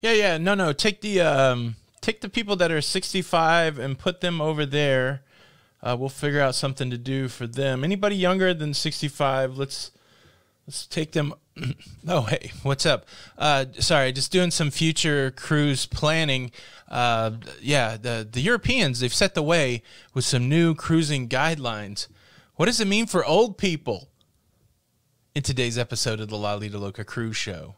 Yeah. No. Take the people that are 65 and put them over there. We'll figure out something to do for them. Anybody younger than 65, let's take them. Oh, hey, what's up? Sorry, just doing some future cruise planning. The Europeans, they've set the way with some new cruising guidelines. What does it mean for old people? In today's episode of the Lido Loca Cruise Show.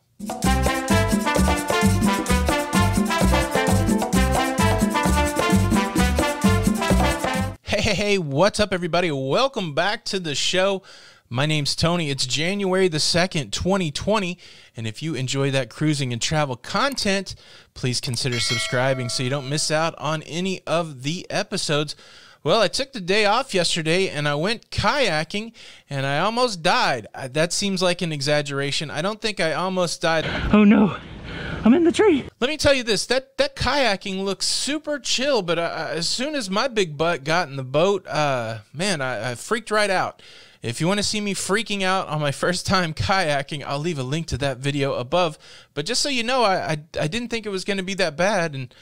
Hey, what's up, everybody? Welcome back to the show. My name's Tony. It's January the 2nd, 2020, and if you enjoy that cruising and travel content, please consider subscribing so you don't miss out on any of the episodes. Well, I took the day off yesterday, and I went kayaking, and I almost died. That seems like an exaggeration. I don't think I almost died. Oh, no. I'm in the tree. Let me tell you this, that kayaking looks super chill, but as soon as my big butt got in the boat, man, I freaked right out. If you want to see me freaking out on my first time kayaking, I'll leave a link to that video above. But just so you know, I didn't think it was going to be that bad, and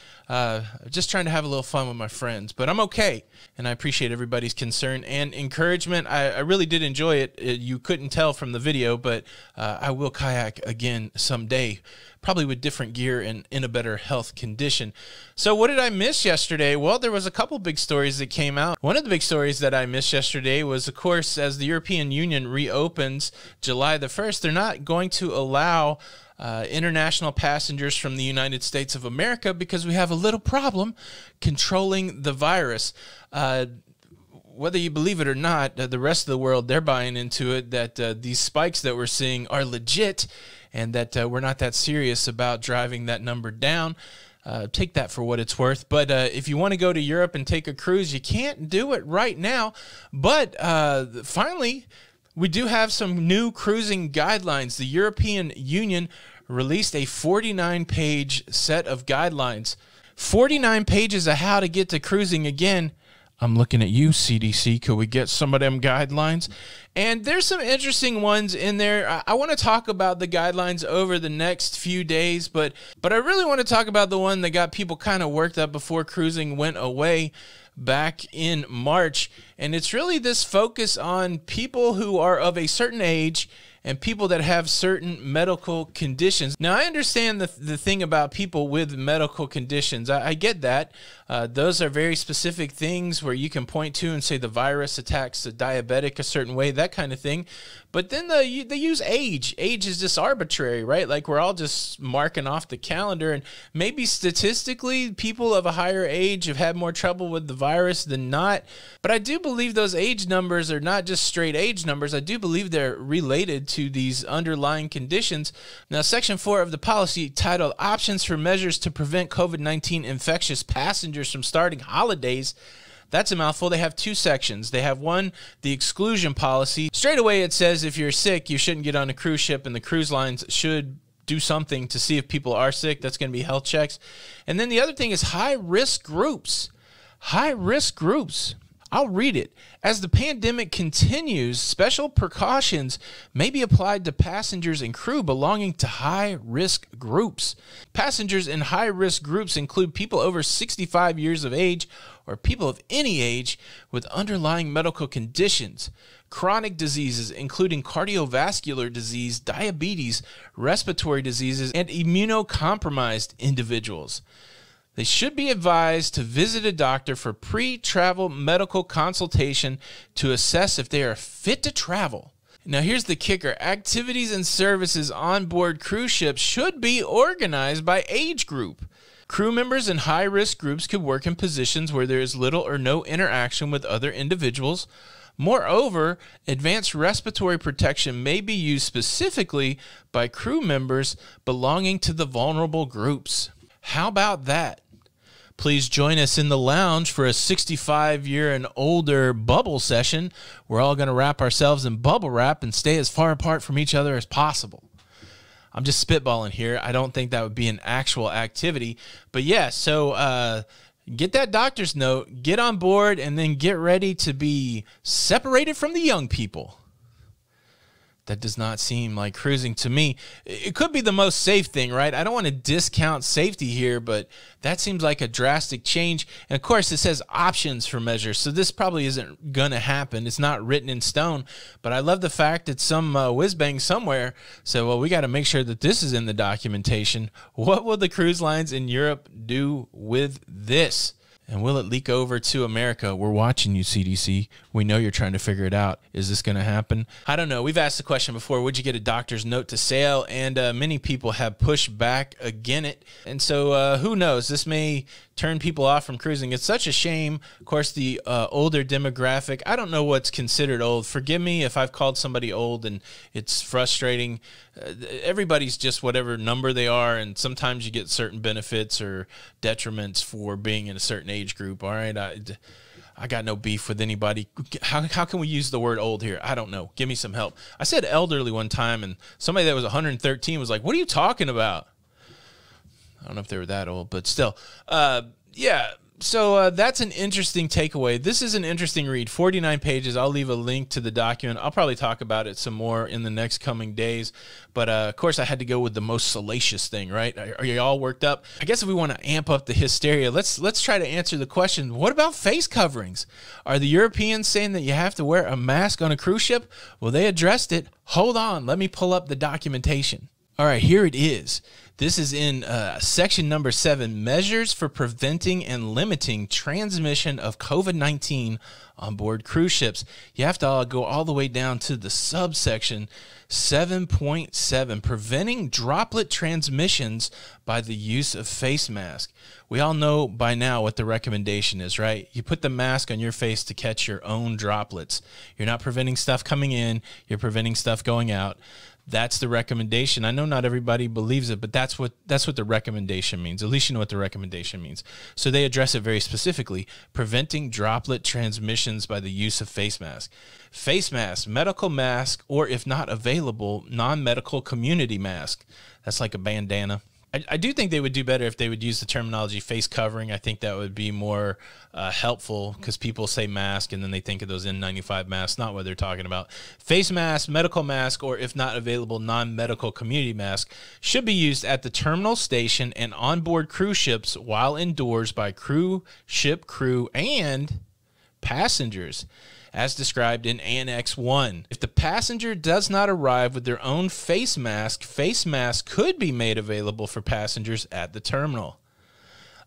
just trying to have a little fun with my friends. But I'm okay, and I appreciate everybody's concern and encouragement. I really did enjoy it. You couldn't tell from the video, but I will kayak again someday, probably with different gear and in a better health condition. So what did I miss yesterday? Well, there was a couple big stories that came out. One of the big stories that I missed yesterday was, of course, as the European Union reopens July the 1st, they're not going to allow international passengers from the United States of America because we have a little problem controlling the virus. Whether you believe it or not, the rest of the world, they're buying into it, that these spikes that we're seeing are legit and that we're not that serious about driving that number down. Take that for what it's worth. But if you want to go to Europe and take a cruise, you can't do it right now. But finally, we do have some new cruising guidelines. The European Union released a 49-page set of guidelines. 49 pages of how to get to cruising again. I'm looking at you, CDC. Could we get some of them guidelines? And there's some interesting ones in there. I want to talk about the guidelines over the next few days, but I really want to talk about the one that got people kind of worked up before cruising went away back in March. And it's really this focus on people who are of a certain age and people that have certain medical conditions. Now, I understand the thing about people with medical conditions. I get that. Those are very specific things where you can point to and say the virus attacks the diabetic a certain way, that kind of thing. But then they use age. Age is just arbitrary, right? Like we're all just marking off the calendar, and maybe statistically people of a higher age have had more trouble with the virus than not. But I do believe those age numbers are not just straight age numbers. I do believe they're related to these underlying conditions. Now, Section 4 of the policy, titled Options for Measures to Prevent COVID-19 Infectious Passengers from Starting Holidays, that's a mouthful. They have two sections. They have one, the exclusion policy. Straight away it says if you're sick, you shouldn't get on a cruise ship, and the cruise lines should do something to see if people are sick. That's going to be health checks. And then the other thing is high-risk groups. High-risk groups. I'll read it. As the pandemic continues, special precautions may be applied to passengers and crew belonging to high-risk groups. Passengers in high-risk groups include people over 65 years of age or people of any age with underlying medical conditions, chronic diseases including cardiovascular disease, diabetes, respiratory diseases, and immunocompromised individuals. They should be advised to visit a doctor for pre-travel medical consultation to assess if they are fit to travel. Now, here's the kicker. Activities and services on board cruise ships should be organized by age group. Crew members in high-risk groups could work in positions where there is little or no interaction with other individuals. Moreover, advanced respiratory protection may be used specifically by crew members belonging to the vulnerable groups. How about that? Please join us in the lounge for a 65-year and older bubble session. We're all going to wrap ourselves in bubble wrap and stay as far apart from each other as possible. I'm just spitballing here. I don't think that would be an actual activity. But yeah, so get that doctor's note, get on board, and then get ready to be separated from the young people. That does not seem like cruising to me. It could be the most safe thing, right? I don't want to discount safety here, but that seems like a drastic change. And of course, it says options for measures, so this probably isn't going to happen. It's not written in stone, but I love the fact that some whiz-bang somewhere said, well, we got to make sure that this is in the documentation. What will the cruise lines in Europe do with this? And will it leak over to America? We're watching you, CDC. We know you're trying to figure it out. Is this going to happen? I don't know. We've asked the question before, would you get a doctor's note to sail? And many people have pushed back against it. And so who knows? This may turn people off from cruising. It's such a shame. Of course, the older demographic, I don't know what's considered old. Forgive me if I've called somebody old and it's frustrating. Everybody's just whatever number they are, and sometimes you get certain benefits or detriments for being in a certain age group. All right, I got no beef with anybody. How can we use the word old here? I don't know. Give me some help. I said elderly one time, and somebody that was 113 was like, what are you talking about? I don't know if they were that old, but still. Yeah, so that's an interesting takeaway. This is an interesting read, 49 pages. I'll leave a link to the document. I'll probably talk about it some more in the next coming days. But, of course, I had to go with the most salacious thing, right? Are you all worked up? I guess if we want to amp up the hysteria, let's try to answer the question, what about face coverings? Are the Europeans saying that you have to wear a mask on a cruise ship? Well, they addressed it. Hold on. Let me pull up the documentation. All right, here it is. This is in section number 7, Measures for Preventing and Limiting Transmission of COVID-19 on Board Cruise Ships. You have to go all the way down to the subsection 7.7, Preventing Droplet Transmissions by the Use of Face Mask. We all know by now what the recommendation is, right? You put the mask on your face to catch your own droplets. You're not preventing stuff coming in. You're preventing stuff going out. That's the recommendation. I know not everybody believes it, but that's what the recommendation means. At least you know what the recommendation means. So they address it very specifically, preventing droplet transmissions by the use of face mask. Face mask, medical mask, or if not available, non-medical community mask. That's like a bandana. I do think they would do better if they would use the terminology face covering. I think that would be more helpful, because people say mask and then they think of those N95 masks, not what they're talking about. Face mask, medical mask, or if not available, non-medical community mask should be used at the terminal station and onboard cruise ships while indoors by crew, ship crew, and passengers, as described in Annex 1. If the passenger does not arrive with their own face mask could be made available for passengers at the terminal.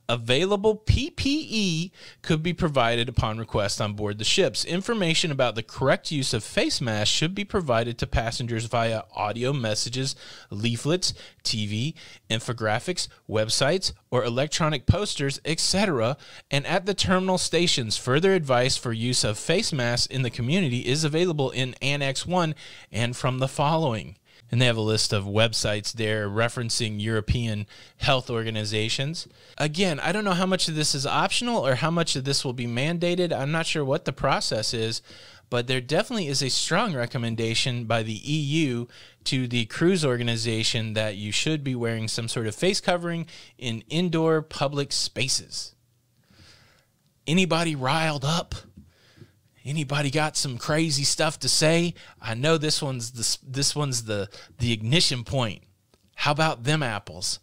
Available PPE could be provided upon request on board the ships. Information about the correct use of face masks should be provided to passengers via audio messages, leaflets, TV, infographics, websites, or electronic posters, etc. And at the terminal stations, further advice for use of face masks in the community is available in Annex 1 and from the following. And they have a list of websites there referencing European health organizations. Again, I don't know how much of this is optional or how much of this will be mandated. I'm not sure what the process is, but there definitely is a strong recommendation by the EU to the cruise organization that you should be wearing some sort of face covering in indoor public spaces. Anybody riled up? Anybody got some crazy stuff to say? I know this one's the ignition point. How about them apples?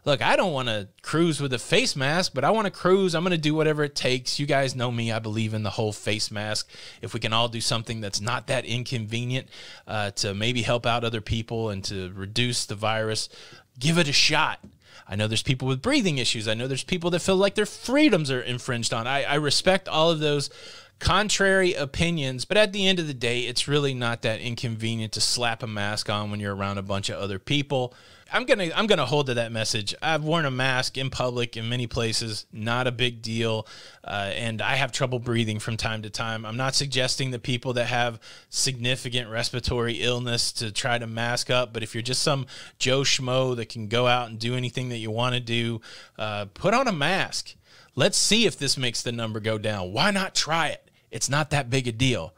Look, I don't want to cruise with a face mask, but I want to cruise. I'm going to do whatever it takes. You guys know me. I believe in the whole face mask. If we can all do something that's not that inconvenient to maybe help out other people and to reduce the virus, give it a shot. I know there's people with breathing issues. I know there's people that feel like their freedoms are infringed on. I respect all of those contrary opinions, but at the end of the day, it's really not that inconvenient to slap a mask on when you're around a bunch of other people. I'm gonna hold to that message. I've worn a mask in public in many places, not a big deal, and I have trouble breathing from time to time. I'm not suggesting that people that have significant respiratory illness to try to mask up, but if you're just some Joe Schmo that can go out and do anything that you want to do, put on a mask. Let's see if this makes the number go down. Why not try it? It's not that big a deal.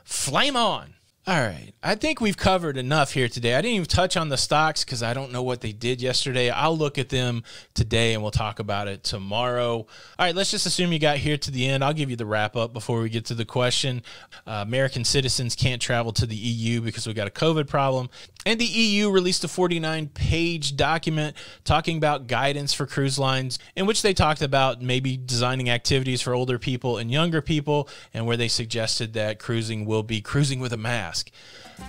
Flame on. All right. I think we've covered enough here today. I didn't even touch on the stocks because I don't know what they did yesterday. I'll look at them today and we'll talk about it tomorrow. All right, let's just assume you got here to the end. I'll give you the wrap up before we get to the question. American citizens can't travel to the EU because we got a COVID problem. And the EU released a 49-page document talking about guidance for cruise lines, in which they talked about maybe designing activities for older people and younger people, and where they suggested that cruising will be cruising with a mask.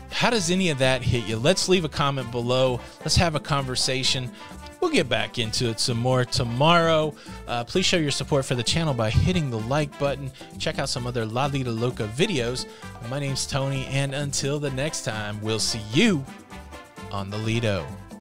How does any of that hit you? Let's leave a comment below. Let's have a conversation. We'll get back into it some more tomorrow. Please show your support for the channel by hitting the like button. Check out some other Lido Loca videos. My name's Tony, and until the next time, we'll see you on the Lido.